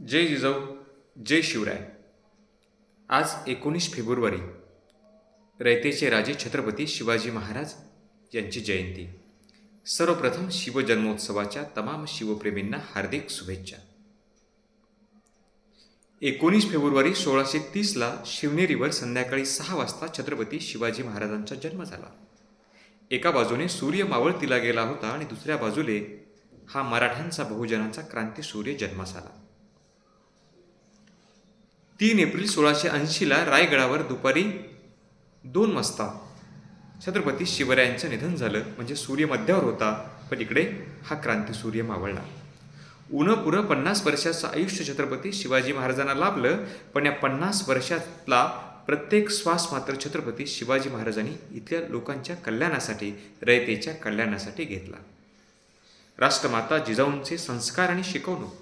जय जिजाऊ, जय शिवराय. आज 19 फेब्रुवारी रयतेचे राजे छत्रपती शिवाजी महाराज यांची जयंती. सर्वप्रथम शिवजन्मोत्सवाच्या तमाम शिवप्रेमींना हार्दिक शुभेच्छा. 19 फेब्रुवारी 1630ला शिवनेरीवर संध्याकाळी 6 वाजता छत्रपती शिवाजी महाराजांचा जन्म झाला. एका बाजूने सूर्य मावळतीला गेला होता आणि दुसऱ्या बाजूले हा मराठ्यांचा बहुजनांचा क्रांतीसूर्य जन्मास आला. 3 एप्रिल 1680ला रायगडावर दुपारी 2 वाजता छत्रपती शिवरायांचं निधन झालं. म्हणजे सूर्य मध्यावर होता, पण इकडे हा क्रांतीसूर्य मावळला. पुरं 50 वर्षाचं आयुष्य छत्रपती शिवाजी महाराजांना लाभलं, पण या 50 वर्षातला प्रत्येक श्वास मात्र छत्रपती शिवाजी महाराजांनी इथल्या लोकांच्या कल्याणासाठी, रयतेच्या कल्याणासाठी घेतला. राष्ट्रमाता जिजाऊंचे संस्कार आणि शिकवणूक,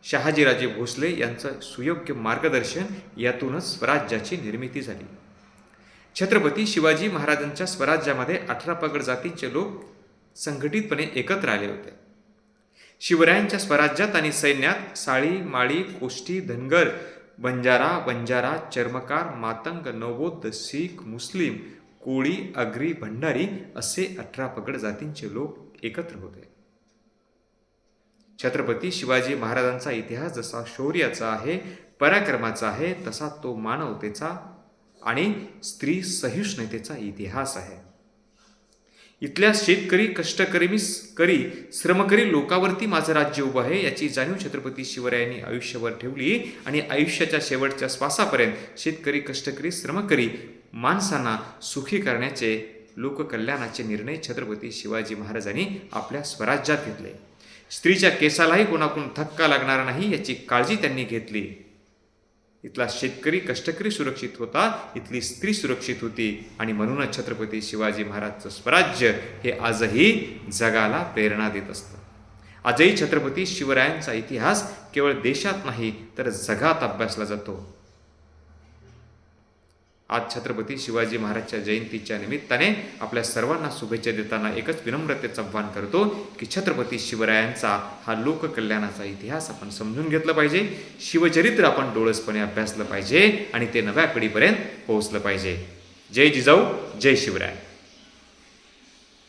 शहाजीराजे भोसले यांचं सुयोग्य मार्गदर्शन यातूनच स्वराज्याची निर्मिती झाली. छत्रपती शिवाजी महाराजांच्या स्वराज्यामध्ये 18 पगड जातींचे लोक संघटितपणे एकत्र आले होते. शिवरायांच्या स्वराज्यात आणि सैन्यात साळी, माळी, कोष्टी, धनगर, बंजारा, चर्मकार, मातंग, नवबौद्ध, शीख, मुस्लिम, कोळी, आगरी, भंडारी असे 18 पगड जातींचे लोक एकत्र होते. छत्रपती शिवाजी महाराजांचा इतिहास जसा शौर्याचा आहे, पराक्रमाचा आहे, तसा तो मानवतेचा आणि स्त्री सहिष्णुतेचा इतिहास आहे. इथल्या शेतकरी, कष्टकरी, श्रमकरी लोकांवरती माझं राज्य उभं आहे याची जाणीव छत्रपती शिवरायांनी आयुष्यभर ठेवली आणि आयुष्याच्या शेवटच्या श्वासापर्यंत शेतकरी, कष्टकरी, श्रमकरी माणसांना सुखी करण्याचे, लोककल्याणाचे निर्णय छत्रपती शिवाजी महाराजांनी आपल्या स्वराज्यात घेतले. स्त्रीच्या केसालाही कोणाकडून धक्का लागणार नाही याची काळजी त्यांनी घेतली. इथला शेतकरी, कष्टकरी सुरक्षित होता, इथली स्त्री सुरक्षित होती आणि म्हणूनच छत्रपती शिवाजी महाराजचं स्वराज्य हे आजही जगाला प्रेरणा देत असतं. आजही छत्रपती शिवरायांचा इतिहास केवळ देशात नाही तर जगात अभ्यासला जातो. आज छत्रपती शिवाजी महाराजच्या जयंतीच्या निमित्ताने आपल्या सर्वांना शुभेच्छा देताना एकच विनम्रतेचं आव्हान करतो की छत्रपती शिवरायांचा हा लोककल्याणाचा इतिहास आपण समजून घेतला पाहिजे. शिवचरित्र आपण डोळसपणे अभ्यासलं पाहिजे आणि ते नव्या पिढीपर्यंत पोहोचलं पाहिजे. जय जिजाऊ, जय शिवराय.